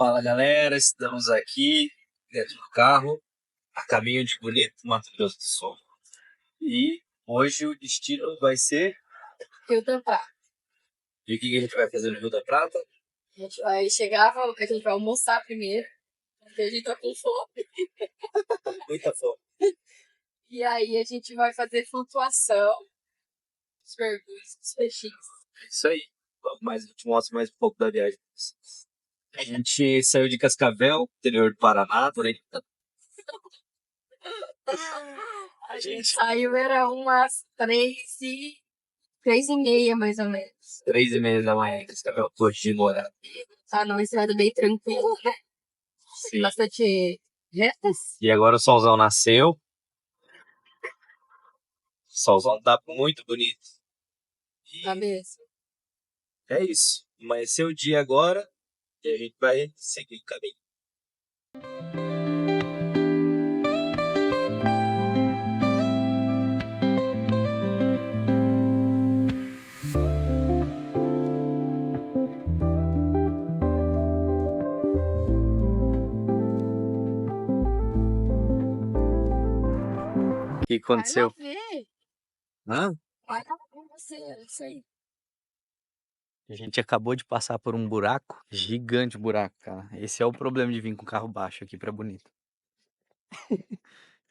Fala galera, estamos aqui dentro do carro, a caminho de Bonito, Mato Grosso do Sul. E hoje o destino vai ser Rio da Prata. E o que a gente vai fazer no Rio da Prata? A gente vai chegar, a gente vai almoçar primeiro, porque a gente tá com fome. Muita fome. E aí a gente vai fazer flutuação, os mergulhos, os peixinhos. É isso aí. Logo mais eu te mostro mais um pouco da viagem. A gente saiu de Cascavel, interior do Paraná, por aí. A gente saiu, era umas 3h30, mais ou menos. 3h30 da manhã, Cascavel, hoje de morar. Tá numa estrada bem tranquila, né? Sim. Bastante retas. E agora o solzão nasceu. O solzão tá muito bonito. E Tá mesmo? é isso. Amanheceu o dia agora e a gente vai seguir o caminho. O que aconteceu? Vai lá ver. Hã? Vai lá ver você, isso aí. A gente acabou de passar por um buraco, gigante buraco, cara. Esse é o problema de vir com carro baixo aqui pra Bonito.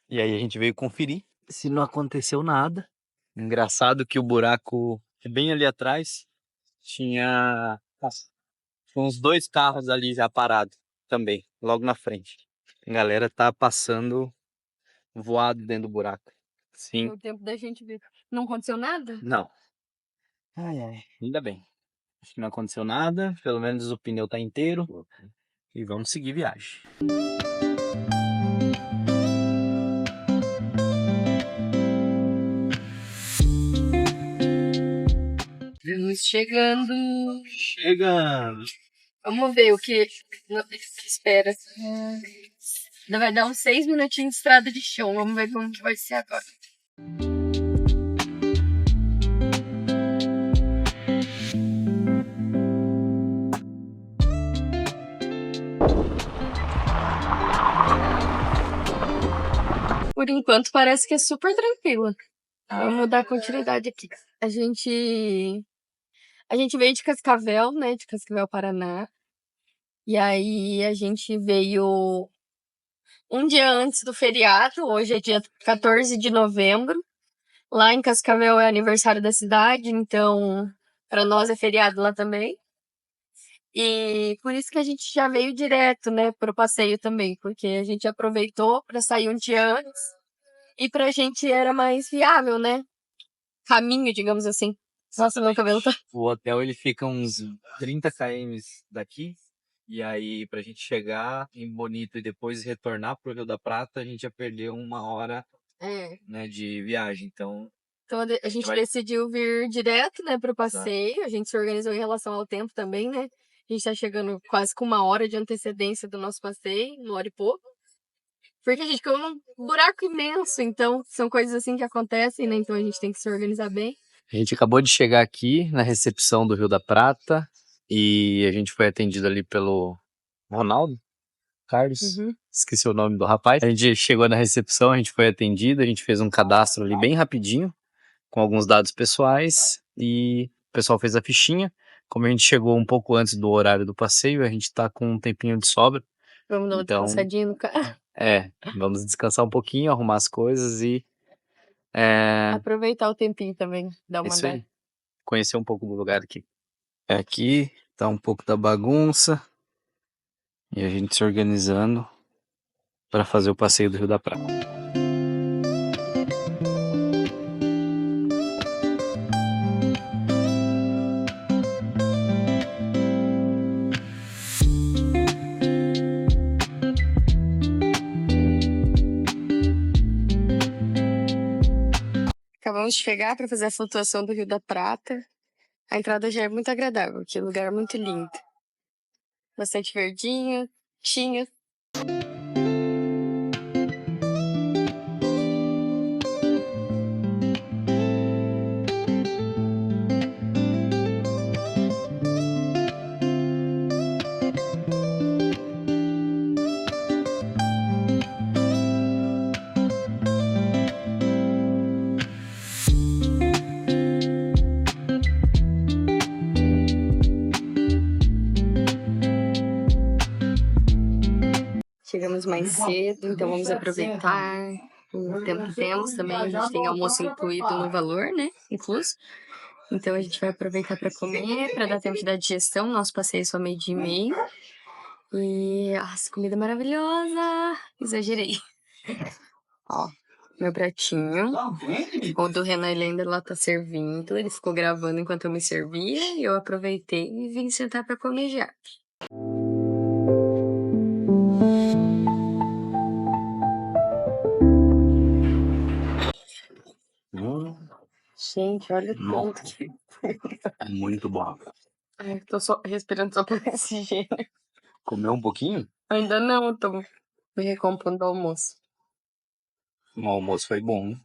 E aí a gente veio conferir se não aconteceu nada. Engraçado que o buraco é bem ali atrás. Tinha uns 2 carros ali já parados também, logo na frente. A galera tá passando voado dentro do buraco. Sim. Deu tempo da gente ver. Não aconteceu nada? Não. Ai, ai, ainda bem. Acho que não aconteceu nada, pelo menos o pneu tá inteiro. E vamos seguir viagem. Vamos chegando. Chegando. Vamos ver o que espera. Ainda vai dar uns 6 minutinhos de estrada de chão. Vamos ver como que vai ser agora. Por enquanto parece que é super tranquilo. Vamos dar continuidade aqui. A gente veio de Cascavel, né? De Cascavel, Paraná. E aí a gente veio um dia antes do feriado. Hoje é dia 14 de novembro. Lá em Cascavel é aniversário da cidade, então para nós é feriado lá também. E por isso que a gente já veio direto, né, pro passeio também, porque a gente aproveitou para sair um dia antes e pra gente era mais viável, né? Caminho, digamos assim. Nossa, meu cabelo tá. O hotel ele fica uns 30 km daqui. E aí, pra gente chegar em Bonito e depois retornar pro Rio da Prata, a gente já perdeu 1 hora, né, de viagem. Então A gente decidiu vir direto, né, pro passeio. A gente se organizou em relação ao tempo também, né? A gente tá chegando quase com 1 hora de antecedência do nosso passeio, 1 hora e pouco. Porque a gente ficou num buraco imenso, então são coisas assim que acontecem, né? Então a gente tem que se organizar bem. a gente acabou de chegar aqui na recepção do Rio da Prata e a gente foi atendido ali pelo Ronaldo Carlos. Esqueci o nome do rapaz. A gente chegou na recepção, a gente foi atendido, a gente fez um cadastro ali bem rapidinho, com alguns dados pessoais, e o pessoal fez a fichinha. Como a gente chegou um pouco antes do horário do passeio, a gente tá com um tempinho de sobra. Vamos dar uma descansadinha no carro. Vamos descansar um pouquinho, arrumar as coisas e Aproveitar o tempinho também, dar uma isso olhada. aí. Conhecer um pouco do lugar aqui. Aqui tá um pouco da bagunça e a gente se organizando para fazer o passeio do Rio da Prata. Acabamos de chegar para fazer a flutuação do Rio da Prata. A entrada já é muito agradável, que lugar é muito lindo. Bastante verdinho, tinha. mais cedo, então vamos aproveitar o tempo que temos também. A gente tem almoço incluído no valor, né? Incluso. Então a gente vai aproveitar para comer, para dar tempo de dar digestão. Nosso passeio é só 12h30. E, nossa, comida maravilhosa! Exagerei. Ó, meu pratinho. O do Renan, ele ainda lá tá servindo. Ele ficou gravando enquanto eu me servia. E eu aproveitei e vim sentar pra comer já. Gente, olha o tanto que... Muito bom. Ai, tô só respirando só por oxigênio. Comeu um pouquinho? Ainda não, eu tô me recompondo do almoço. O almoço foi bom, hein?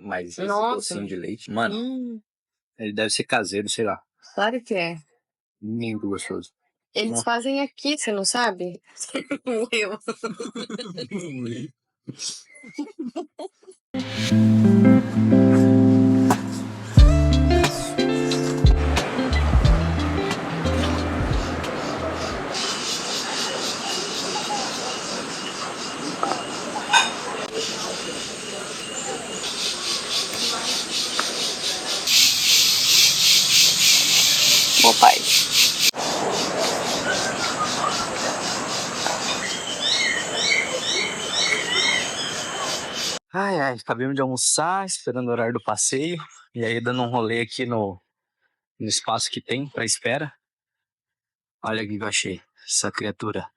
Mas esse docinho de leite, mano, ele deve ser caseiro, sei lá. Claro que é. Muito gostoso. Eles fazem aqui, você não sabe? Eu. Bom pai. Ai, acabamos de almoçar, esperando o horário do passeio. E aí, dando um rolê aqui no espaço que tem pra espera. Olha o que eu achei. Essa criatura.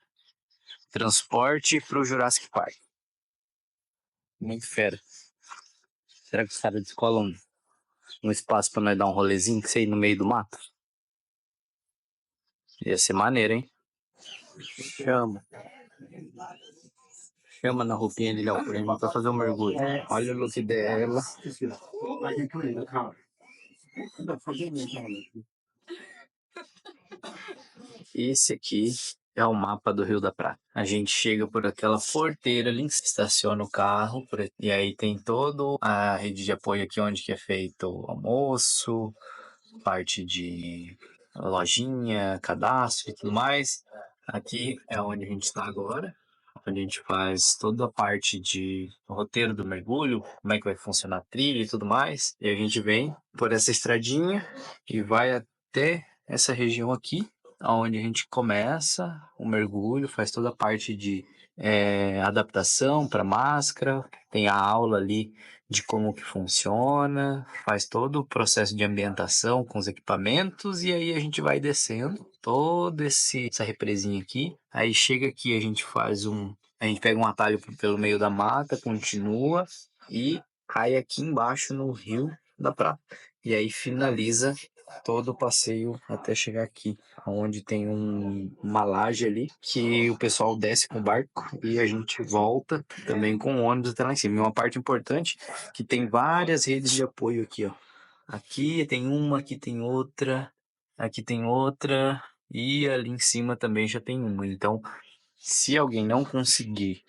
Transporte pro Jurassic Park. Muito fera. Será que os caras descolam um espaço pra nós dar um rolezinho, que sei, no meio do mato? Ia ser maneiro, hein? Chama na roupinha dele, ó, pra fazer um mergulho. Olha o look dela. Esse aqui é o mapa do Rio da Prata. A gente chega por aquela porteira ali, estaciona o carro, e aí tem toda a rede de apoio aqui onde que é feito o almoço, parte de lojinha, cadastro e tudo mais. Aqui é onde a gente está agora, onde a gente faz toda a parte de roteiro do mergulho, como é que vai funcionar a trilha e tudo mais. E a gente vem por essa estradinha e vai até essa região aqui, onde a gente começa o mergulho, faz toda a parte de adaptação para máscara, tem a aula ali de como que funciona, faz todo o processo de ambientação com os equipamentos e aí a gente vai descendo toda essa represinha aqui. Aí chega aqui, a gente pega um atalho pelo meio da mata, continua e cai aqui embaixo no Rio da Prata. E aí finaliza todo o passeio até chegar aqui, onde tem uma laje ali que o pessoal desce com o barco e a gente volta também com o ônibus até lá em cima. E uma parte importante que tem várias redes de apoio aqui, ó. Aqui tem uma, aqui tem outra e ali em cima também já tem uma. Então, se alguém não conseguir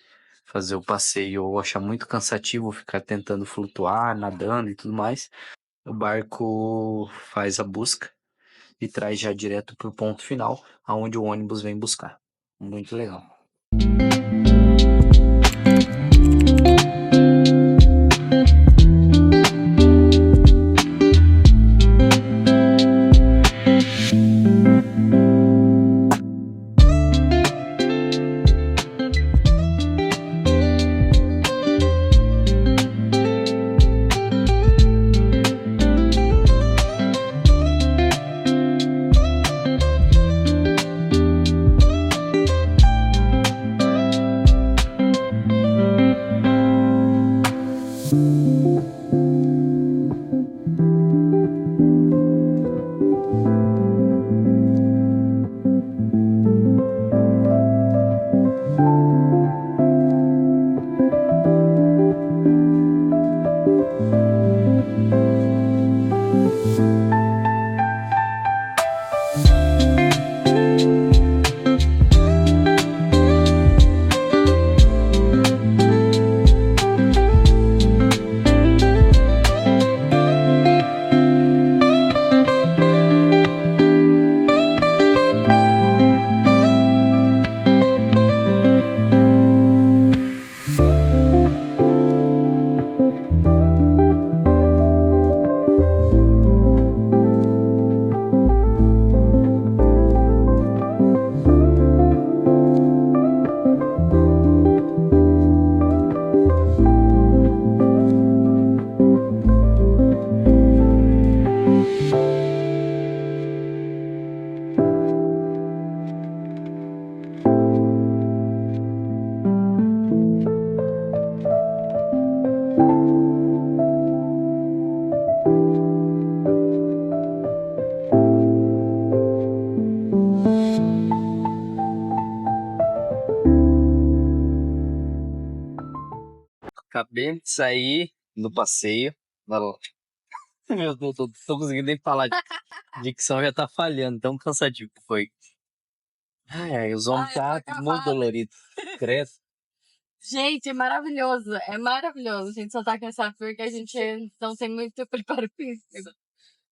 fazer o passeio ou achar muito cansativo ficar tentando flutuar, nadando e tudo mais, o barco faz a busca e traz já direto para o ponto final, aonde o ônibus vem buscar. Muito legal. bem antes de sair no passeio. Meu Deus, tô conseguindo nem falar. Dicção já tá falhando, tão cansativo que foi. Ai, os ombros tá muito dolorido. Credo. Gente, é maravilhoso. É maravilhoso. A gente só tá cansado porque a gente não tem muito preparo físico.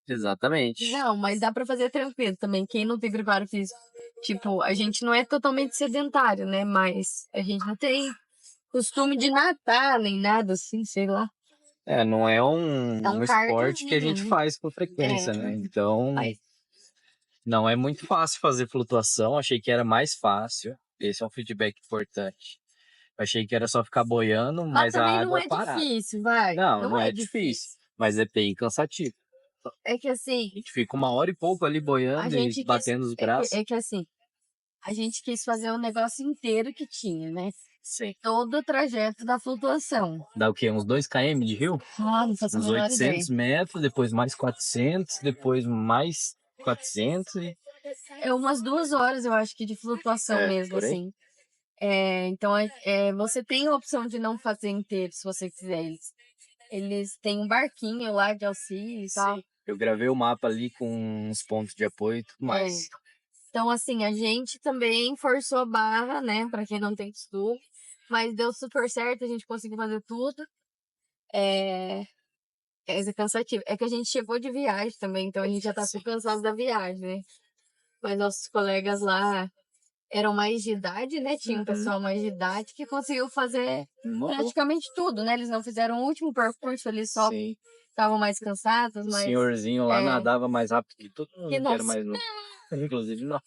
Exatamente. Não, mas dá pra fazer tranquilo também. Quem não tem preparo físico, tipo, a gente não é totalmente sedentário, né? Mas a gente não tem costume de nadar, nem nada assim, sei lá. Não é um esporte que a gente né? faz com frequência, né? Então, não é muito fácil fazer flutuação. Achei que era mais fácil. Esse é um feedback importante. Achei que era só ficar boiando, mas a água é parada. Não é difícil, vai. Não é difícil, mas é bem cansativo. É que assim... A gente fica 1 hora e pouco ali boiando e batendo os braços. É que assim, a gente quis fazer o negócio inteiro que tinha, né? Sim. Todo o trajeto da flutuação. Dá o quê? Uns 2 km de rio? Não faço a uns menor 800 ideia. metros, depois mais 400, depois mais 400 e... É umas 2 horas, eu acho que de flutuação mesmo, assim. Então, você tem a opção de não fazer inteiro, se você quiser. Eles têm um barquinho lá de auxílio e tal. Eu gravei o mapa ali com uns pontos de apoio e tudo mais. Então, assim, a gente também forçou a barra, né? Pra quem não tem costume. Mas deu super certo, a gente conseguiu fazer tudo. É cansativo. É que a gente chegou de viagem também, então a gente já tá super cansado da viagem, né? Mas nossos colegas lá eram mais de idade, né? Tinha um pessoal mais de idade que conseguiu fazer praticamente tudo, né? Eles não fizeram o último percurso, eles só estavam mais cansados. O senhorzinho lá nadava mais rápido que todo mundo que era mais novo. Inclusive nós.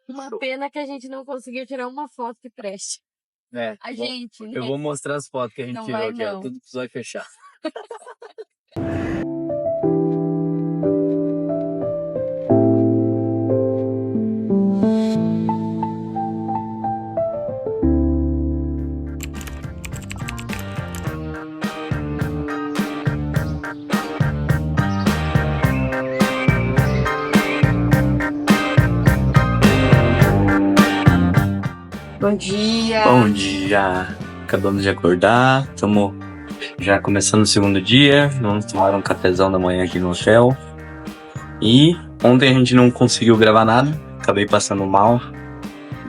Uma pena que a gente não conseguiu tirar uma foto que preste. A gente, né? Eu vou mostrar as fotos que a gente tirou aqui, ó. Tudo vai fechar. Bom dia! Bom dia! Acabamos de acordar, estamos já começando o segundo dia, vamos tomar um cafezão da manhã aqui no hotel. E ontem a gente não conseguiu gravar nada, acabei passando mal.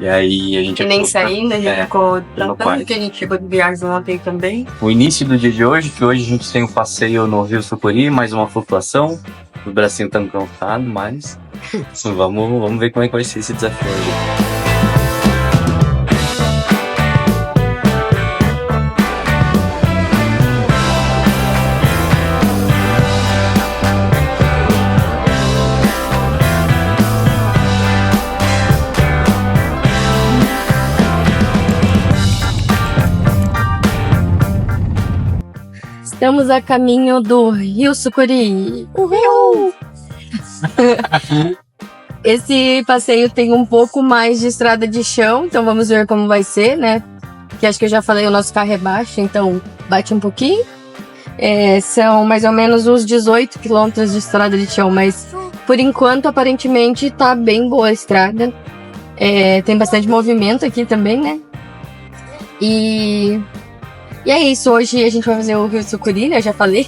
E aí a gente... E nem saindo, a gente ficou tratando, que a gente chegou de viagem ontem também. O início do dia de hoje, que hoje a gente tem um passeio no Rio Sucuri, mais uma flutuação. Os bracinhos estão cansados, mas vamos ver como é que vai ser esse desafio hoje. Estamos a caminho do Rio Sucuri. Uhul! Esse passeio tem um pouco mais de estrada de chão, então vamos ver como vai ser, né? Que acho que eu já falei, o nosso carro é baixo, então bate um pouquinho. São mais ou menos uns 18 quilômetros de estrada de chão, mas por enquanto, aparentemente, tá bem boa a estrada. Tem bastante movimento aqui também, né? E é isso, hoje a gente vai fazer o Rio Sucuri, né? Eu já falei,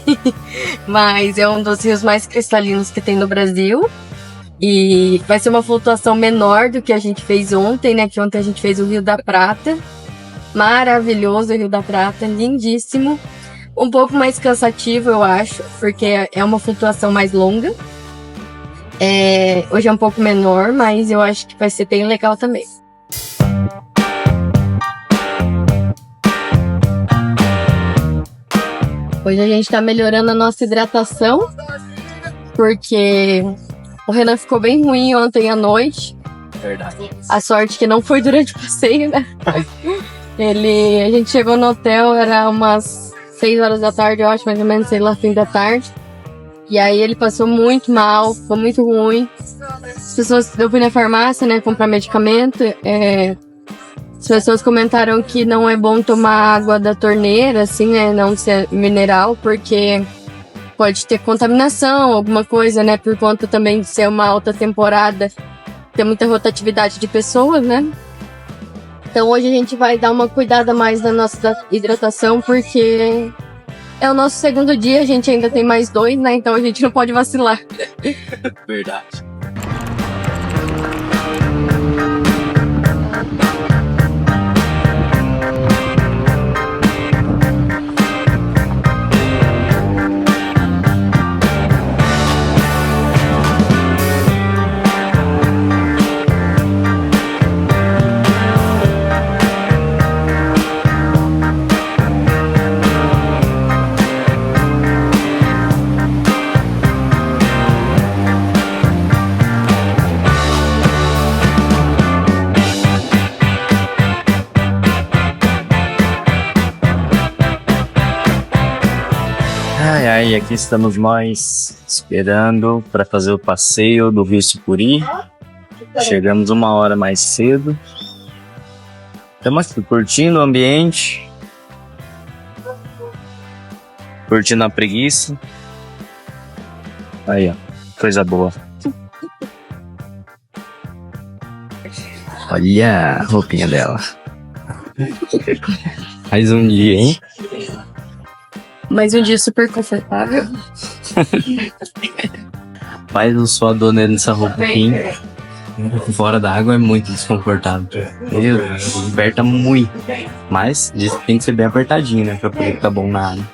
mas é um dos rios mais cristalinos que tem no Brasil. E vai ser uma flutuação menor do que a gente fez ontem, né? Que ontem a gente fez o Rio da Prata. Maravilhoso o Rio da Prata, lindíssimo. Um pouco mais cansativo, eu acho, porque é uma flutuação mais longa. Hoje é um pouco menor, mas eu acho que vai ser bem legal também. Hoje a gente tá melhorando a nossa hidratação, porque o Renan ficou bem ruim ontem à noite. Verdade. A sorte que não foi durante o passeio, né? A gente chegou no hotel, era umas 6 horas da tarde, eu acho, mais ou menos, sei lá, fim da tarde. E aí ele passou muito mal, ficou muito ruim. Eu fui na farmácia, né, comprar medicamento. As pessoas comentaram que não é bom tomar água da torneira, assim, né, não ser mineral, porque pode ter contaminação, alguma coisa, né, por conta também de ser uma alta temporada, ter muita rotatividade de pessoas, né. Então hoje a gente vai dar uma cuidada mais na nossa hidratação, porque é o nosso segundo dia, a gente ainda tem mais 2, né? Então a gente não pode vacilar. Verdade. E aqui estamos nós esperando para fazer o passeio do Rio Sucuri. Chegamos 1 hora mais cedo. Estamos aqui curtindo o ambiente, curtindo a preguiça. Aí, ó, coisa boa. Olha a roupinha dela. Mais um dia, hein? Mais um dia super confortável. Mas eu sou a dona dessa roupa aqui. Fora da água é muito desconfortável. Meu Deus, aperta muito. Mas diz que tem que ser bem apertadinho, né? Pra poder ficar bom na água.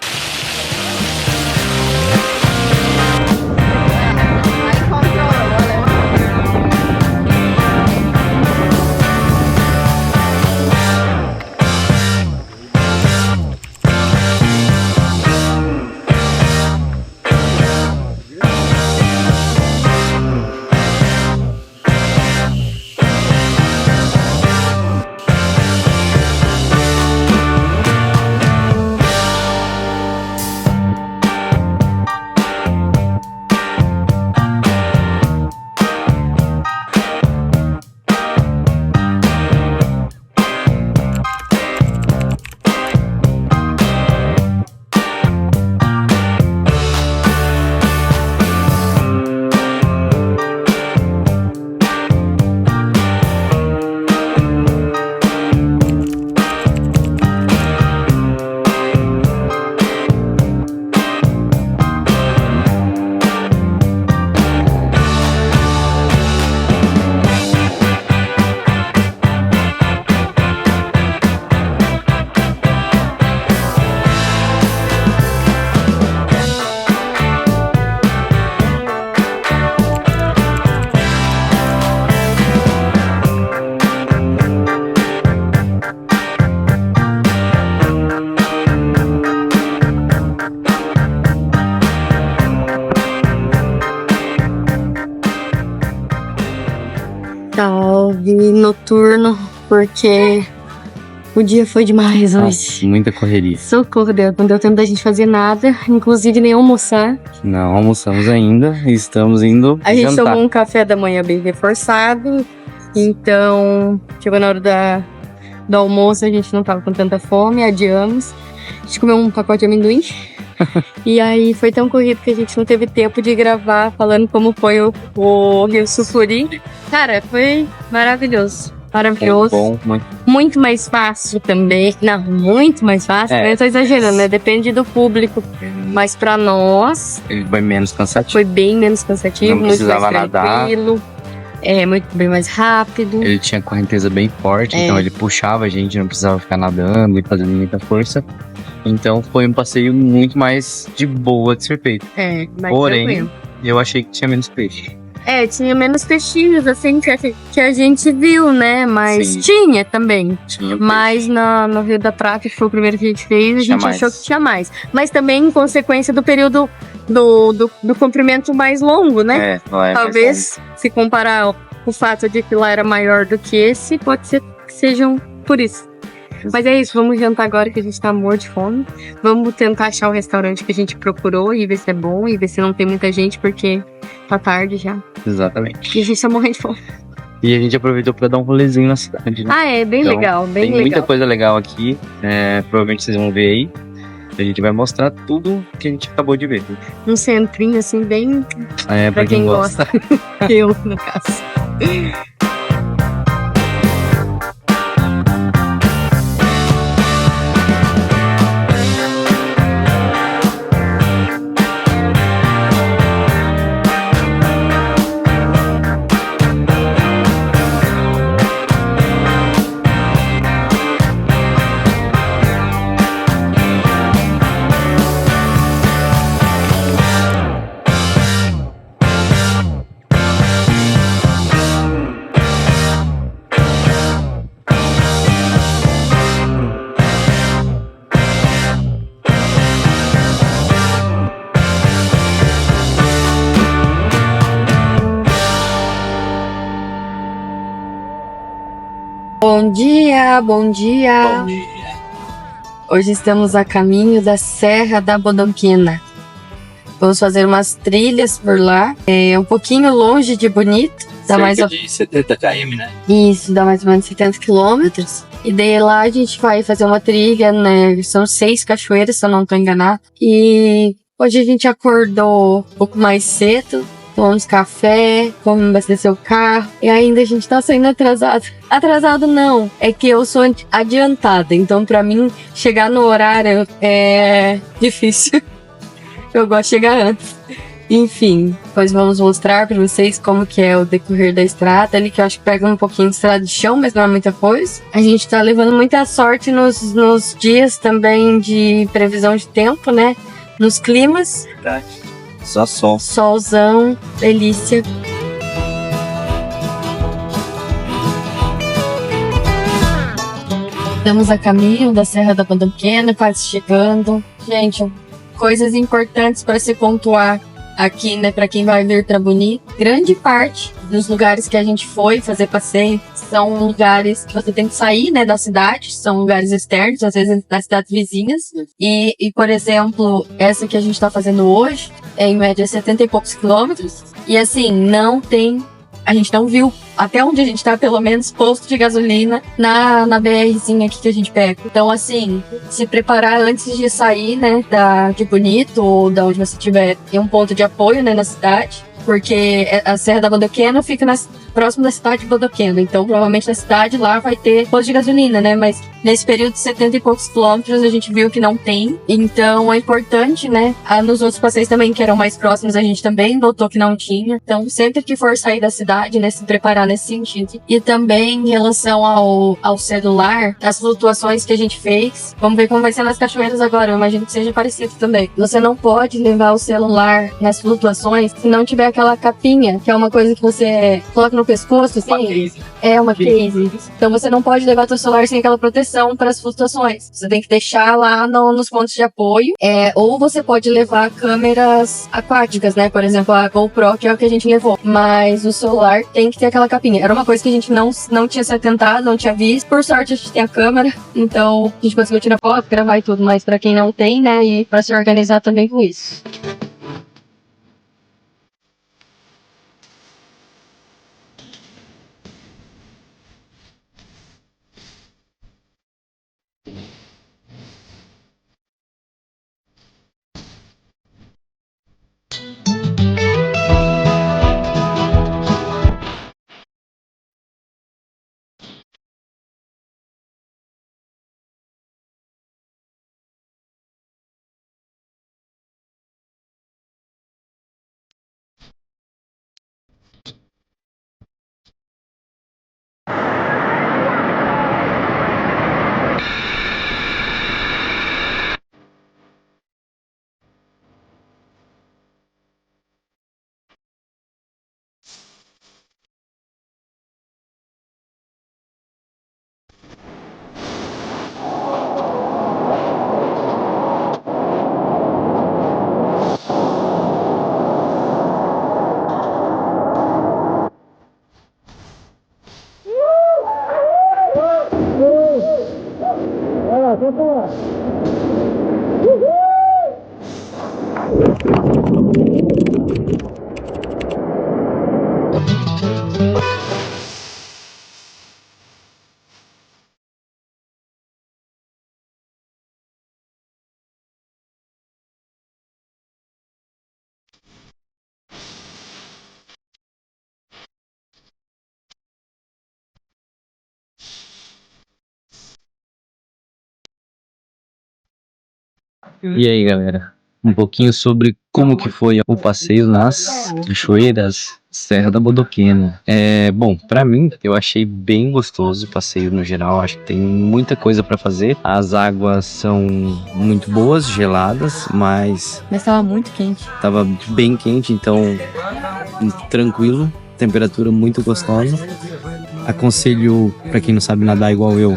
Salve noturno, porque o dia foi demais hoje. Nossa, muita correria. Socorro, Deus, não deu tempo da gente fazer nada, inclusive nem almoçar. Não almoçamos ainda, estamos indo A gente jantar. tomou um café da manhã bem reforçado, então chegou na hora do almoço, a gente não tava com tanta fome, adiamos. A gente comeu um pacote de amendoim. E aí foi tão corrido que a gente não teve tempo de gravar falando como foi o Rio Sucuri. Cara, foi maravilhoso. Maravilhoso. Bom, muito mais fácil também. Não, muito mais fácil. Eu tô exagerando, né? Depende do público. Mas pra nós... Ele foi menos cansativo. Foi bem menos cansativo. Não muito mais precisava tranquilo. É, bem mais rápido. Ele tinha correnteza bem forte, então ele puxava a gente, não precisava ficar nadando e fazendo muita força. Então foi um passeio muito mais de boa de ser feito. Mais Porém, tranquilo. eu achei que tinha menos peixe. Tinha menos peixinhos, assim, que a gente viu, né? Mas Sim. tinha também. Tinha Mas no Rio da Prata, que foi o primeiro que a gente fez, a gente achou que tinha mais. Mas também em consequência do período do comprimento mais longo, né? Talvez, se comparar o fato de que lá era maior do que esse, pode ser que sejam por isso. Mas é isso, vamos jantar agora que a gente tá morto de fome. Vamos tentar achar o restaurante que a gente procurou e ver se é bom e ver se não tem muita gente, porque tá tarde já. Exatamente. E a gente tá morrendo de fome. E a gente aproveitou pra dar um rolezinho na cidade, né? É bem Então, legal, bem tem legal. muita coisa legal aqui, provavelmente vocês vão ver aí. A gente vai mostrar tudo que a gente acabou de ver. Um centrinho assim, bem Pra quem gosta. Eu, no caso. Bom dia, bom dia. Hoje estamos a caminho da Serra da Bodoquena. Vamos fazer umas trilhas por lá. É um pouquinho longe de Bonito. Dá cerca de 70 km, né? Isso, dá mais ou menos 70 quilômetros. E daí lá a gente vai fazer uma trilha, né? São 6 cachoeiras, se eu não tô enganado. E hoje a gente acordou um pouco mais cedo. Tomamos café, fomos abastecer o carro. E ainda a gente tá saindo atrasado. Atrasado não, é que eu sou adiantada. Então pra mim, chegar no horário é difícil. Eu gosto de chegar antes. Enfim, depois vamos mostrar pra vocês como que é o decorrer da estrada ali, que eu acho que pega um pouquinho de estrada de chão, mas não é muita coisa. A gente tá levando muita sorte nos dias também de previsão de tempo, né? Nos climas. Verdade. Só sol. Solzão, delícia. Estamos a caminho da Serra da Bodoquena, quase chegando. Gente, coisas importantes para se pontuar aqui, né, para quem vai vir para Bonito. Grande parte dos lugares que a gente foi fazer passeio são lugares que você tem que sair, né, da cidade, são lugares externos, às vezes das cidades vizinhas. E por exemplo, essa que a gente está fazendo hoje é em média 70 e poucos quilômetros. E assim, a gente não viu, até onde a gente tá, pelo menos, posto de gasolina na BRzinha aqui que a gente pega. Então, assim, se preparar antes de sair, né, de Bonito ou da onde você estiver, tem um ponto de apoio, né, na cidade. Porque a Serra da Bodoquena fica próximo da cidade de Bodoquena. Então, provavelmente na cidade lá vai ter posto de gasolina, né? Mas nesse período de 70 e poucos quilômetros a gente viu que não tem. Então, é importante, né? Nos outros passeios também, que eram mais próximos, a gente também notou que não tinha. Então, sempre que for sair da cidade, né? Se preparar nesse sentido. E também em relação ao celular, as flutuações que a gente fez. Vamos ver como vai ser nas cachoeiras agora. Eu imagino que seja parecido também. Você não pode levar o celular nas flutuações se não tiver aquela capinha, que é uma coisa que você coloca no pescoço, assim. Uma case. É uma case. Então você não pode levar seu celular sem aquela proteção para as flutuações. Você tem que deixar lá nos pontos de apoio. Ou você pode levar câmeras aquáticas, né? Por exemplo, a GoPro, que é o que a gente levou. Mas o celular tem que ter aquela capinha. Era uma coisa que a gente não tinha se atentado, não tinha visto. Por sorte a gente tem a câmera, então a gente conseguiu tirar foto, gravar e tudo. Mas para quem não tem, né? E para se organizar também com isso. E aí, galera, um pouquinho sobre como que foi o passeio nas cachoeiras Serra da Bodoquena. Bom, pra mim, eu achei bem gostoso o passeio no geral, acho que tem muita coisa pra fazer. As águas são muito boas, geladas, mas tava muito quente. Tava bem quente, então tranquilo, temperatura muito gostosa. Aconselho, pra quem não sabe nadar igual eu,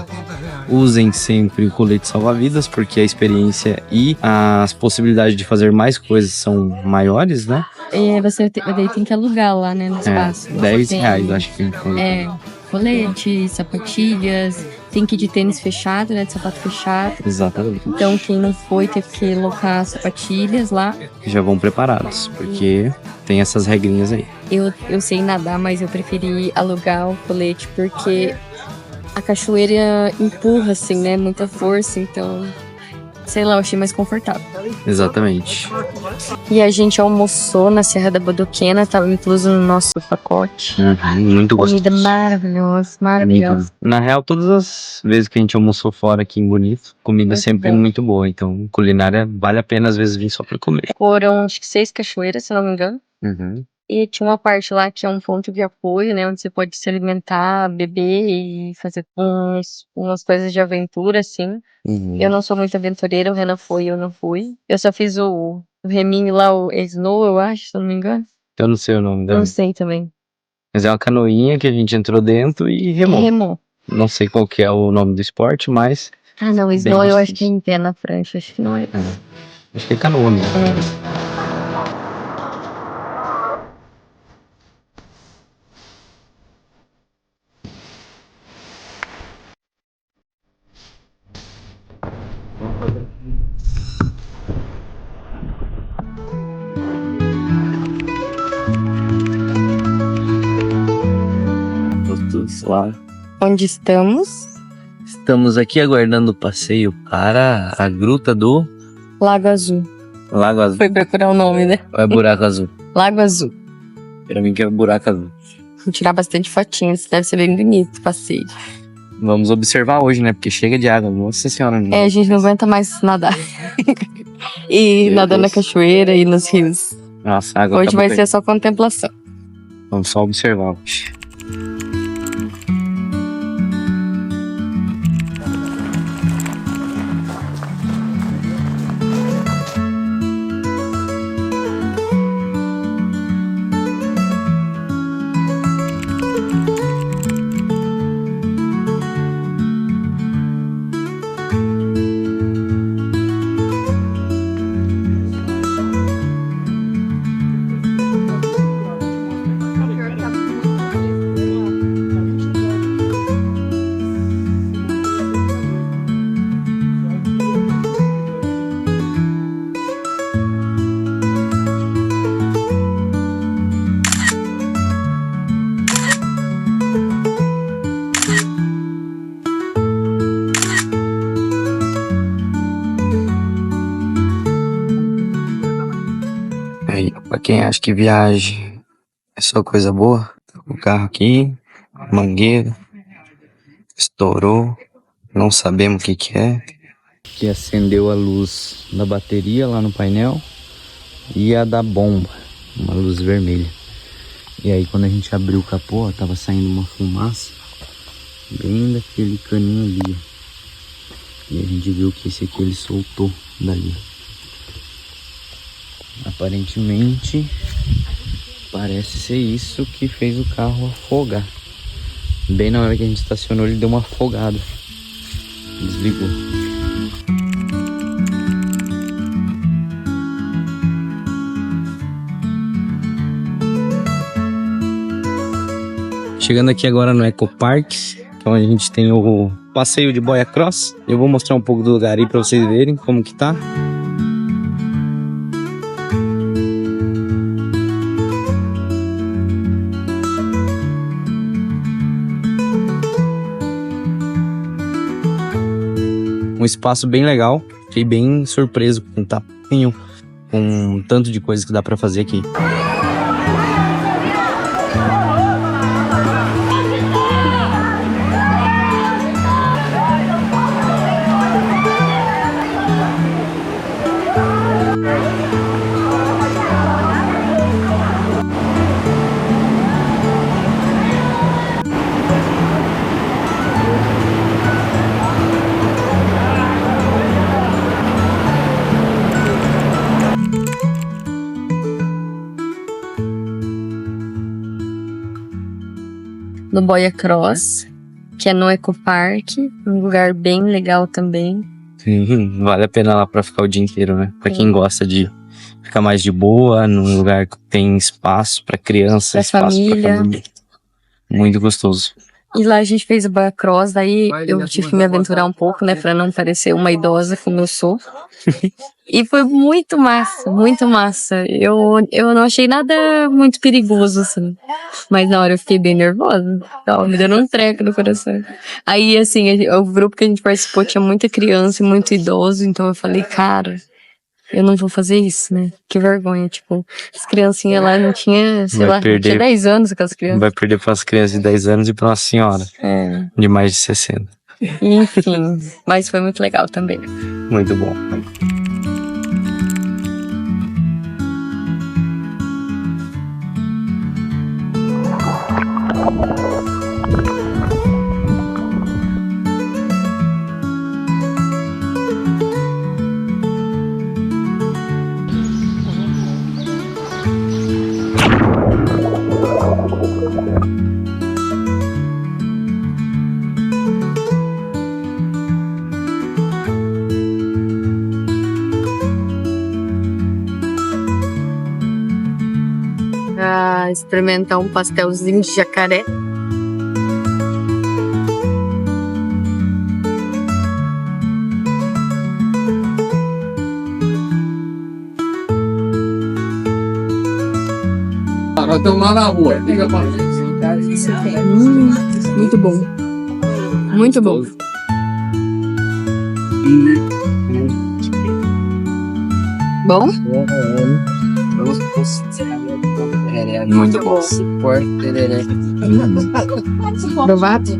usem sempre o colete salva-vidas, porque a experiência e as possibilidades de fazer mais coisas são maiores, né? E você tem que alugar lá, né, no espaço. R$10, acho que. colete, sapatilhas, tem que ir de tênis fechado, né? De sapato fechado. Exatamente. Então quem não foi teve que alocar sapatilhas lá. Já vão preparados, porque tem essas regrinhas aí. Eu sei nadar, mas eu preferi alugar o colete porque a cachoeira empurra, assim, né? Muita força, então... Sei lá, eu achei mais confortável. Exatamente. E a gente almoçou na Serra da Bodoquena, tava incluso no nosso pacote. Muito gostoso. Comida maravilhosa, maravilhosa. Na real, todas as vezes que a gente almoçou fora aqui em Bonito, comida Muito sempre bom. muito boa. Então, culinária vale a pena às vezes vir só pra comer. Foram, acho que 6 cachoeiras, se não me engano. E tinha uma parte lá que é um ponto de apoio, né? Onde você pode se alimentar, beber e fazer umas coisas de aventura, assim. Eu não sou muito aventureira, o Renan foi, eu não fui. Eu só fiz o reminho lá, o Snow, eu acho, se não me engano. Eu não sei o nome dela. Não sei também. Mas é uma canoinha que a gente entrou dentro e remou. Remou. Não sei qual que é o nome do esporte, mas... Ah, não, Snow eu acho que é em pé na prancha, acho que não é. Acho que é canoa mesmo. Todos lá. Onde estamos? Estamos aqui aguardando o passeio para a gruta do Lago Azul. Lago Azul. Foi procurar o nome, né? Ou é buraco azul? Lago Azul. Pra mim que é buraco azul. Vou tirar bastante fotinhas, deve ser bem bonito o passeio. Vamos observar hoje, né? Porque chega de água, nossa senhora. Né? É, a gente não aguenta mais nadar. E nadar na cachoeira e nos rios. Nossa, a água Hoje vai acabou ser só contemplação. Vamos só observar hoje. Aí, pra quem acha que viagem é só coisa boa, o carro aqui, mangueira, estourou, não sabemos o que que é. Que acendeu a luz da bateria lá no painel e a da bomba, uma luz vermelha. E aí quando a gente abriu o capô, ó, tava saindo uma fumaça bem daquele caninho ali, ó. E a gente viu que esse aqui ele soltou dali. Aparentemente parece ser isso que fez o carro afogar. Bem na hora que a gente estacionou ele deu uma afogada. Desligou. Chegando aqui agora no Eco Park, então a gente tem o passeio de boia cross. Eu vou mostrar um pouco do lugar aí pra vocês verem como que tá. Um espaço bem legal, fiquei bem surpreso com o tamanho, com o tanto de coisa que dá pra fazer aqui. No Boia Cross, que é no Eco Park, um lugar bem legal também. Sim, vale a pena lá pra ficar o dia inteiro, né? Pra quem gosta de ficar mais de boa, num lugar que tem espaço pra criança, Pra espaço família. pra família. Muito gostoso. E lá a gente fez o Boia Cross, daí eu tive que me aventurar um pouco, né, pra não parecer uma idosa como eu sou. E foi muito massa, muito massa. Eu não achei nada muito perigoso, assim. Mas na hora eu fiquei bem nervosa. Tava me dando um treco no coração. Aí, assim, o grupo que a gente participou tinha muita criança e muito idoso, então eu falei, cara, eu não vou fazer isso, né? Que vergonha, tipo, as criancinhas lá não tinha, sei lá, não tinha 10 anos aquelas crianças. Vai perder para as crianças de 10 anos e para uma senhora de mais de 60. Enfim, mas foi muito legal também. Muito bom. Pra experimentar um pastelzinho de jacaré. Nós estamos lá na rua. Liga pra Muito bom. Muito bom. Bom? Muito bom. Provado?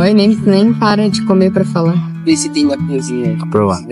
Oi, nem para de comer pra falar. Vê se tem na cozinha. Aprovado.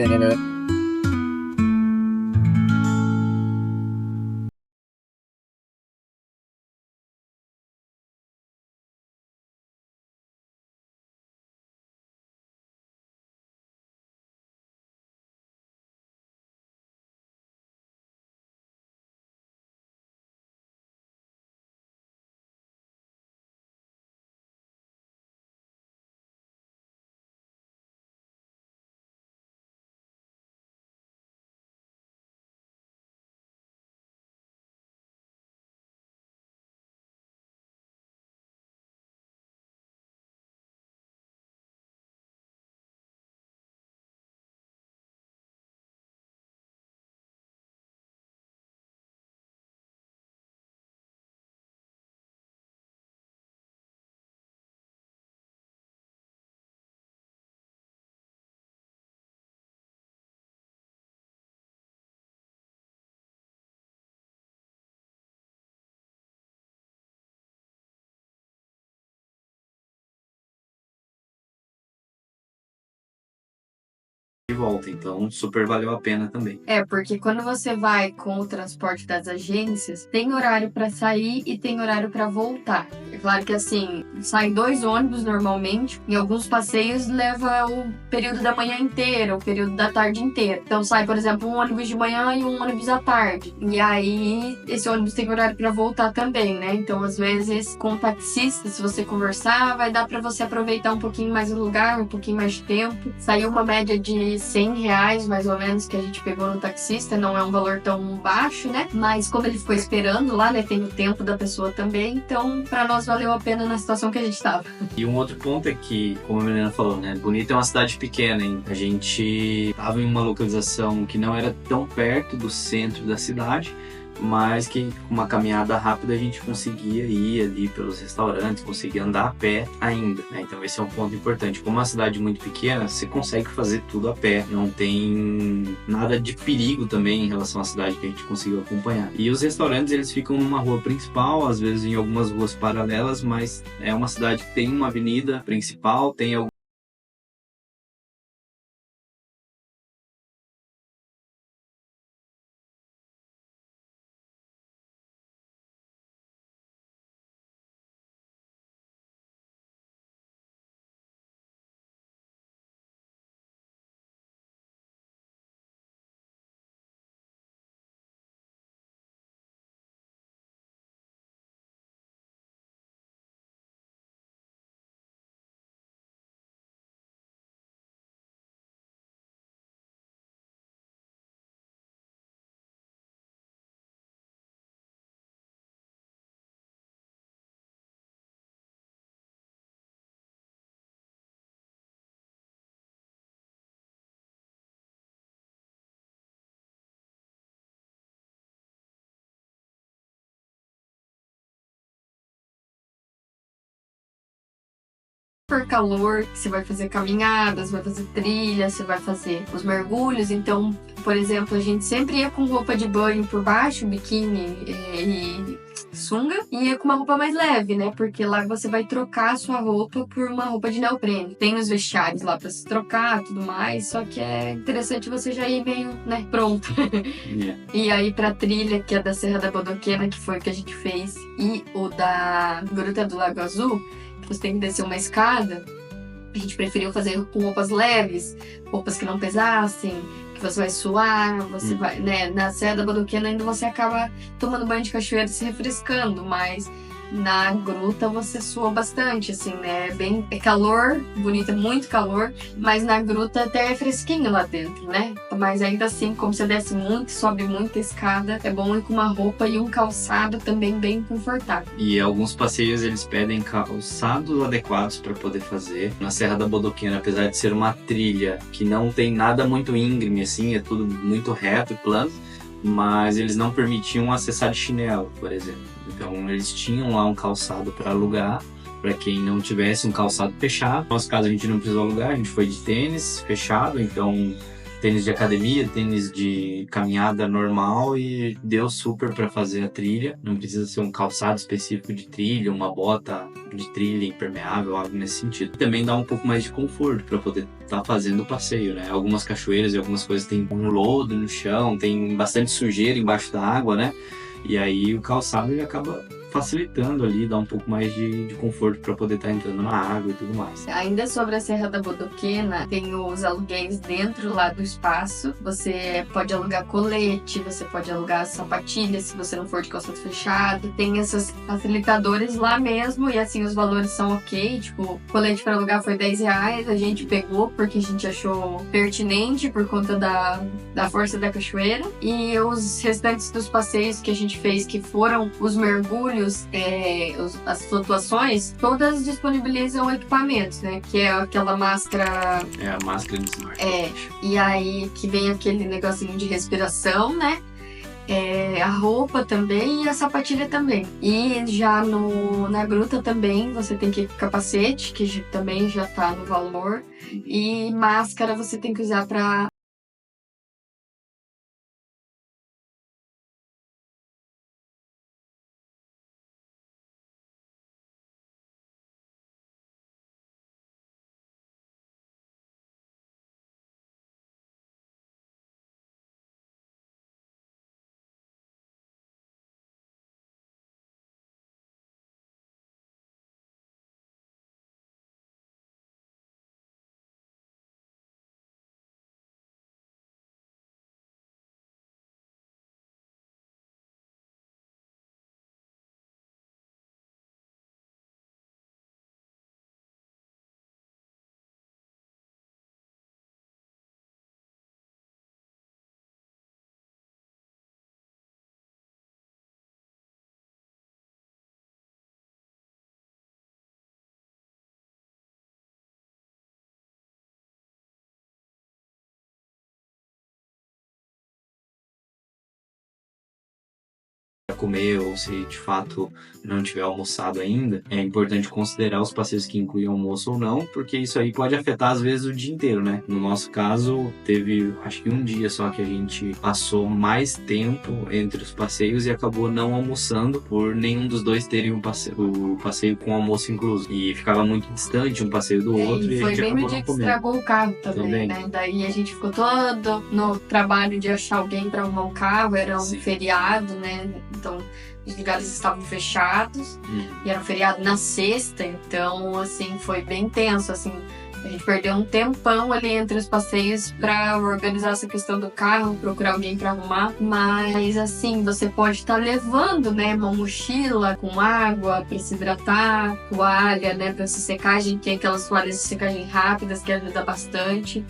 De volta, então super valeu a pena também. Porque quando você vai com o transporte das agências, tem horário pra sair e tem horário pra voltar. É claro que assim, saem 2 ônibus normalmente, em alguns passeios leva o período da manhã inteira, o período da tarde inteira. Então sai, por exemplo, um ônibus de manhã e um ônibus à tarde. E aí, esse ônibus tem horário pra voltar também, né? Então, às vezes, com o taxista, se você conversar, vai dar pra você aproveitar um pouquinho mais o lugar, um pouquinho mais de tempo. Saiu uma média de R$100, mais ou menos, que a gente pegou no taxista. Não é um valor tão baixo, né? Mas como ele ficou esperando lá, né? Tem o tempo da pessoa também. Então, pra nós valeu a pena na situação que a gente tava. E um outro ponto é que, como a menina falou, né? Bonito é uma cidade pequena, hein? A gente tava em uma localização que não era tão perto do centro da cidade, mas que com uma caminhada rápida a gente conseguia ir ali pelos restaurantes, conseguia andar a pé ainda, né? Então esse é um ponto importante. Como é uma cidade muito pequena, você consegue fazer tudo a pé, não tem nada de perigo também em relação à cidade que a gente conseguiu acompanhar. E os restaurantes, eles ficam numa rua principal, às vezes em algumas ruas paralelas, mas é uma cidade que tem uma avenida principal, tem super calor, você vai fazer caminhadas, vai fazer trilha, você vai fazer os mergulhos. Então, por exemplo, a gente sempre ia com roupa de banho por baixo, biquíni e sunga, e ia com uma roupa mais leve, né? Porque lá você vai trocar a sua roupa por uma roupa de neoprene. Tem os vestiários lá pra se trocar e tudo mais, só que é interessante você já ir meio, né, pronto. Yeah. E aí pra trilha, que é da Serra da Bodoquena, que foi o que a gente fez, e o da Gruta do Lago Azul, que você tem que descer uma escada, a gente preferiu fazer com roupas leves, roupas que não pesassem, que você vai suar, você vai, né, na Serra da Bodoquena ainda você acaba tomando banho de cachoeira e se refrescando, mas na gruta você sua bastante, assim, né, é calor, bonito, é muito calor, mas na gruta até é fresquinho lá dentro, né, mas ainda assim, como você desce muito, sobe muita escada, é bom ir com uma roupa e um calçado também bem confortável. E alguns passeios eles pedem calçados adequados para poder fazer. Na Serra da Bodoquena, apesar de ser uma trilha que não tem nada muito íngreme, assim, é tudo muito reto e plano, mas eles não permitiam acessar de chinelo, por exemplo. Então eles tinham lá um calçado para alugar, para quem não tivesse um calçado fechado. No nosso caso a gente não precisou alugar, a gente foi de tênis fechado, então tênis de academia, tênis de caminhada normal, e deu super para fazer a trilha. Não precisa ser um calçado específico de trilha, uma bota de trilha impermeável, algo nesse sentido. Também dá um pouco mais de conforto para poder estar fazendo o passeio, né? Algumas cachoeiras e algumas coisas tem um lodo no chão, tem bastante sujeira embaixo da água, né? E aí o calçado ele acaba facilitando ali, dá um pouco mais de conforto para poder estar entrando na água e tudo mais. Ainda sobre a Serra da Bodoquena, tem os aluguéis dentro lá do espaço. Você pode alugar colete, você pode alugar sapatilha se você não for de calçado fechado. Tem esses facilitadores lá mesmo e assim os valores são ok. Tipo, colete para alugar foi R$10, a gente pegou porque a gente achou pertinente por conta da força da cachoeira. E os restantes dos passeios que a gente fez, que foram os mergulhos, as flutuações, todas disponibilizam equipamentos, né? Que é aquela máscara... É a máscara de snorkel. E aí que vem aquele negocinho de respiração, né? A roupa também e a sapatilha também. E já na gruta também você tem que ir com capacete, que também já tá no valor. E máscara você tem que usar pra... Comer, ou se de fato não tiver almoçado ainda, é importante considerar os passeios que incluem almoço ou não, porque isso aí pode afetar às vezes o dia inteiro, né? No nosso caso, teve acho que um dia só que a gente passou mais tempo entre os passeios e acabou não almoçando por nenhum dos dois terem o passeio com almoço incluso. E ficava muito distante um passeio do outro, e a foi gente bem acabou no dia não que comendo. estragou o carro também, né? Daí a gente ficou todo no trabalho de achar alguém para arrumar um carro, era um feriado, né? Então os lugares estavam fechados e era um feriado na sexta, então assim foi bem tenso, assim. A gente perdeu um tempão ali entre os passeios pra organizar essa questão do carro, procurar alguém pra arrumar. Mas assim, você pode estar levando, né, uma mochila com água pra se hidratar, toalha, né, pra se secagem. Tem aquelas toalhas de secagem rápidas que ajuda bastante.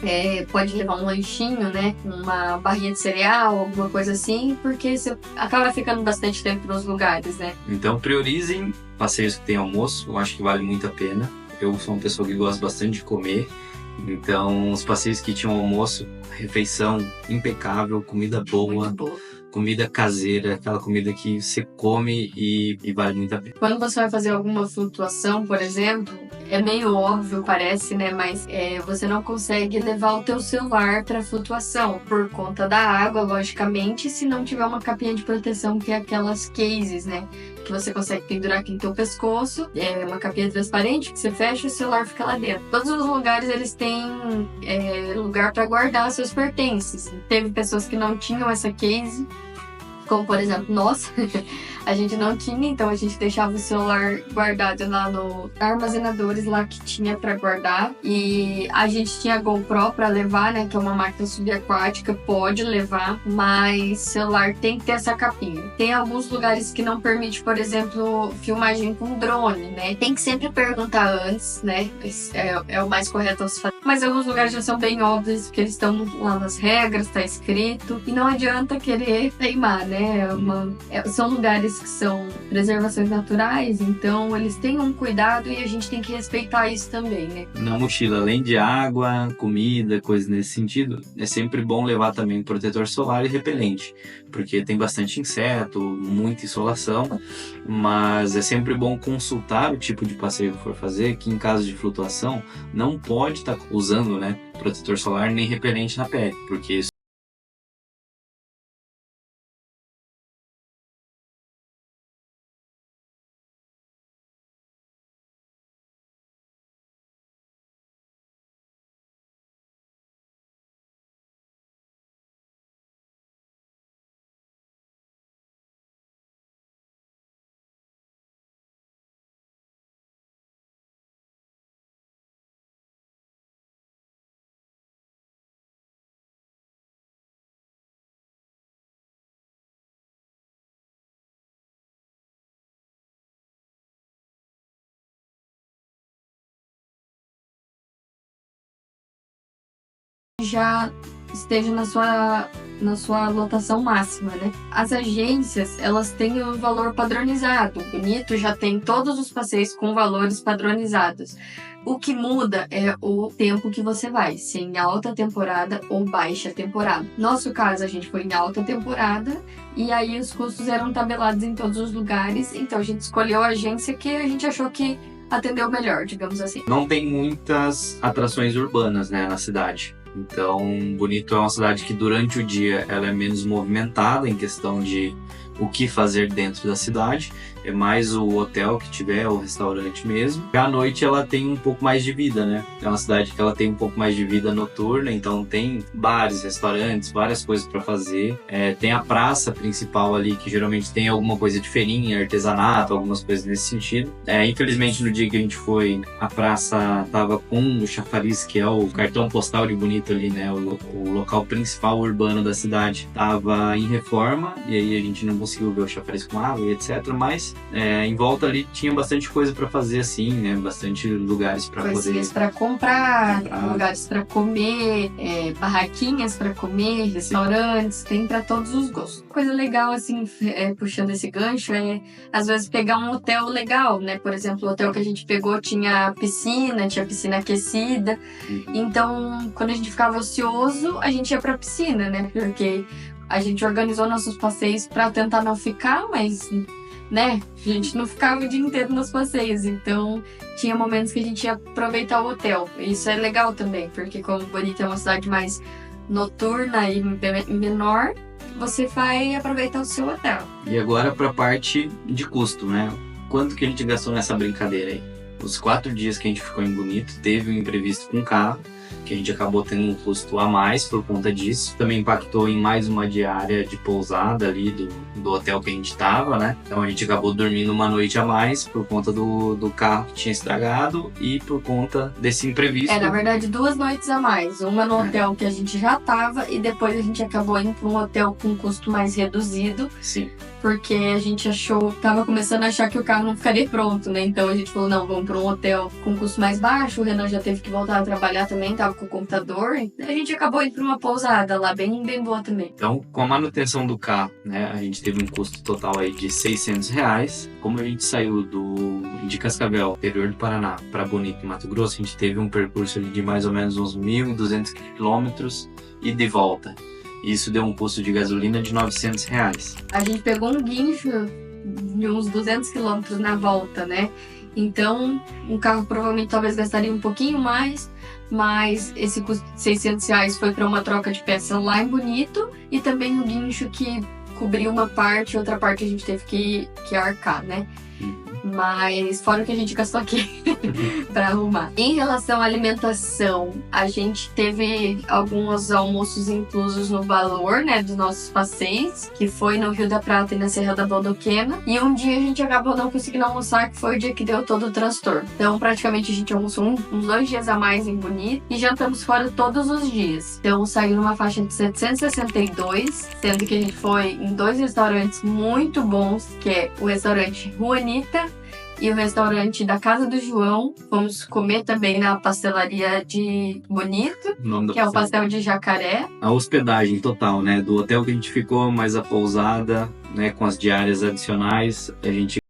Pode levar um lanchinho, né, uma barrinha de cereal, alguma coisa assim, porque você acaba ficando bastante tempo nos lugares, né. Então priorizem passeios que tem almoço, eu acho que vale muito a pena. Eu sou uma pessoa que gosta bastante de comer, então os passeios que tinham almoço refeição impecável, comida boa. Muito boa. Comida caseira, aquela comida que você come e vale muito a pena. Quando você vai fazer alguma flutuação, por exemplo, é meio óbvio, parece, né? Mas você não consegue levar o teu celular para flutuação por conta da água, logicamente, se não tiver uma capinha de proteção, que é aquelas cases, né? Que você consegue pendurar aqui no teu pescoço. É uma capinha transparente que você fecha e o celular fica lá dentro. Todos os lugares, eles têm lugar para guardar seus pertences. Teve pessoas que não tinham essa case, como por exemplo nós. A gente não tinha, então a gente deixava o celular guardado lá no armazenadores lá que tinha para guardar. E a gente tinha GoPro para levar, né, que é uma máquina subaquática, pode levar, mas celular tem que ter essa capinha. Tem alguns lugares que não permite, por exemplo, filmagem com drone, né? Tem que sempre perguntar antes, né? É o mais correto a se fazer. Mas alguns lugares já são bem óbvios, porque eles estão lá nas regras, tá escrito. E não adianta querer teimar, né? São lugares que são preservações naturais, então eles têm um cuidado e a gente tem que respeitar isso também, né? Na mochila, além de água, comida, coisas nesse sentido, é sempre bom levar também protetor solar e repelente, porque tem bastante inseto, muita insolação, mas é sempre bom consultar o tipo de passeio que for fazer, que em caso de flutuação não pode estar usando, né, protetor solar nem repelente na pele, porque isso já esteja na sua lotação máxima, né? As agências, elas têm um valor padronizado. O Bonito já tem todos os passeios com valores padronizados. O que muda é o tempo que você vai, se é em alta temporada ou baixa temporada. Nosso caso, a gente foi em alta temporada e aí os custos eram tabelados em todos os lugares, então a gente escolheu a agência que a gente achou que atendeu melhor, digamos assim. não tem muitas atrações urbanas, né, na cidade. Então, Bonito é uma cidade que durante o dia ela é menos movimentada em questão de o que fazer dentro da cidade. É mais o hotel que tiver, o restaurante mesmo. E à noite ela tem um pouco mais de vida, né? É uma cidade que ela tem um pouco mais de vida noturna, então tem bares, restaurantes, várias coisas para fazer. Tem a praça principal ali, que geralmente tem alguma coisa de feirinha, artesanato, algumas coisas nesse sentido. Infelizmente, no dia que a gente foi, a praça tava com o chafariz, que é o cartão postal de Bonito ali, né? O local principal urbano da cidade. Tava em reforma, e aí a gente não conseguiu ver o chafariz com água e etc, mas em volta ali tinha bastante coisa para fazer assim, né? Bastante lugares para poder... Coisinhas para comprar, lugares para comer, barraquinhas para comer, restaurantes, tem para todos os gostos. Coisa legal, assim, puxando esse gancho, às vezes pegar um hotel legal, né? Por exemplo, o hotel que a gente pegou tinha piscina aquecida. Então, quando a gente ficava ocioso, a gente ia pra piscina, né? Porque a gente organizou nossos passeios para tentar não ficar, mas... né? A gente não ficava o dia inteiro nos passeios, então tinha momentos que a gente ia aproveitar o hotel. Isso é legal também, porque como Bonito é uma cidade mais noturna e menor, você vai aproveitar o seu hotel. E agora para a parte de custo, né? Quanto que a gente gastou nessa brincadeira aí? Os 4 dias que a gente ficou em Bonito, teve um imprevisto com o carro, que a gente acabou tendo um custo a mais por conta disso. Também impactou em mais uma diária de pousada ali do hotel que a gente tava, né? Então a gente acabou dormindo uma noite a mais por conta do carro que tinha estragado e por conta desse imprevisto. Na verdade, 2 noites a mais. Uma no hotel que a gente já tava e depois a gente acabou indo para um hotel com um custo mais reduzido. Sim. porque a gente tava começando a achar que o carro não ficaria pronto, né? Então a gente falou, não, vamos para um hotel com custo mais baixo. O Renan já teve que voltar a trabalhar também, tava com o computador. A gente acabou indo para uma pousada lá, bem boa também. Então, com a manutenção do carro, né, a gente teve um custo total aí de R$600. Como a gente saiu de Cascavel, interior do Paraná, para Bonito, Mato Grosso, a gente teve um percurso ali de mais ou menos uns 1.200 quilômetros e de volta. Isso deu um custo de gasolina de R$900. A gente pegou um guincho de uns 200 quilômetros na volta, né? Então, um carro provavelmente talvez gastaria um pouquinho mais, mas esse custo de R$600 foi para uma troca de peça lá em Bonito e também o guincho que cobriu uma parte, outra parte a gente teve que arcar, né? Mas fora o que a gente gastou aqui para arrumar. Em relação à alimentação, a gente teve alguns almoços inclusos no valor, né, dos nossos passeios, que foi no Rio da Prata e na Serra da Bodoquena. E um dia a gente acabou não conseguindo almoçar, que foi o dia que deu todo o transtorno. Então, praticamente a gente almoçou uns 2 dias a mais em Bonito e jantamos fora todos os dias. Então, saiu numa faixa de 762, sendo que a gente foi em 2 restaurantes muito bons, que é o restaurante Juanita e o restaurante da Casa do João. Fomos comer também na pastelaria de Bonito, que é o pastel de jacaré. A hospedagem total, né, do hotel que a gente ficou, mais a pousada, né, com as diárias adicionais, a gente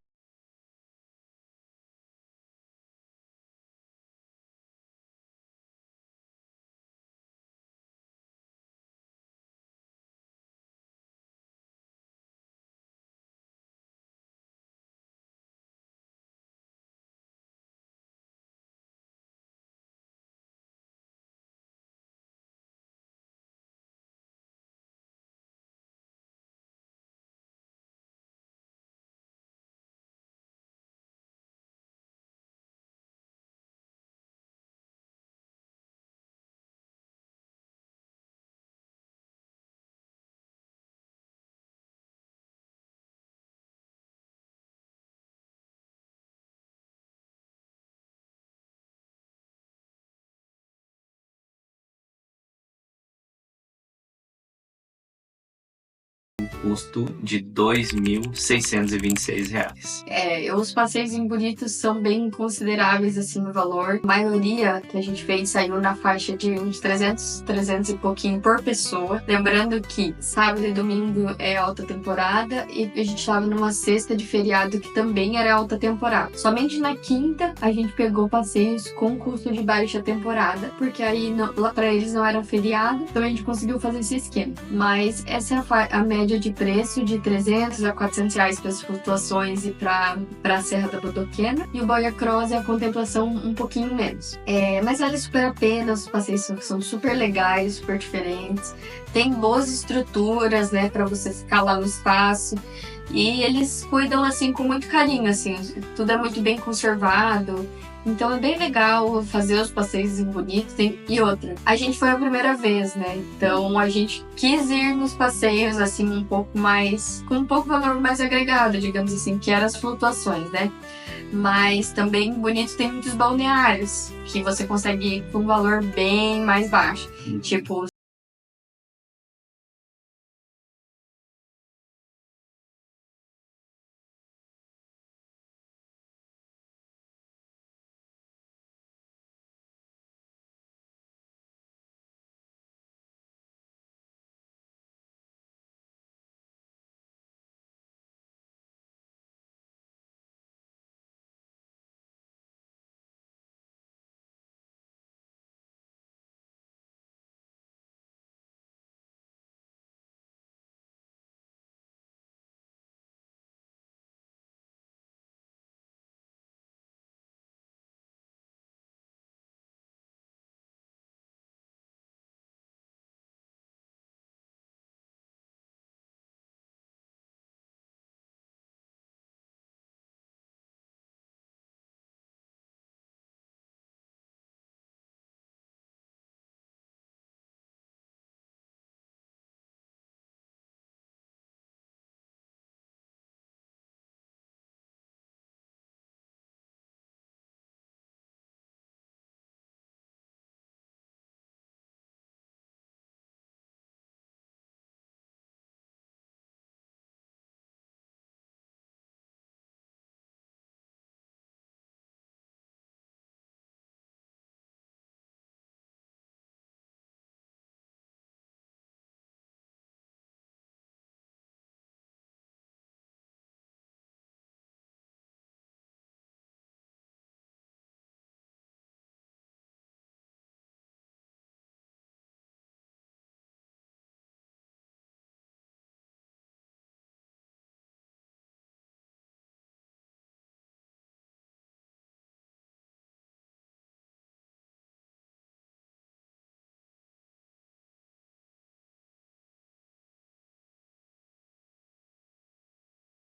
custo de R$2.626. Os passeios em Bonito são bem consideráveis assim no valor. A maioria que a gente fez saiu na faixa de uns 300 e pouquinho por pessoa. Lembrando que sábado e domingo é alta temporada e a gente estava numa sexta de feriado que também era alta temporada. Somente na quinta a gente pegou passeios com custo de baixa temporada, porque aí lá para eles não era feriado, então a gente conseguiu fazer esse esquema. Mas essa é a média de preço de R$300 a R$400 para as flutuações e para a Serra da Bodoquena. E o Boia Cross é a contemplação um pouquinho menos. Mas vale super a pena, os passeios são super legais, super diferentes. Tem boas estruturas, né, para você ficar lá no espaço. E eles cuidam, assim, com muito carinho, assim. Tudo é muito bem conservado. Então é bem legal fazer os passeios em Bonito. E outra, a gente foi a primeira vez, né? Então a gente quis ir nos passeios, assim, um pouco mais... com um pouco valor mais agregado, digamos assim, que eram as flutuações, né? Mas também Bonito tem muitos balneários, que você consegue ir com um valor bem mais baixo. Tipo,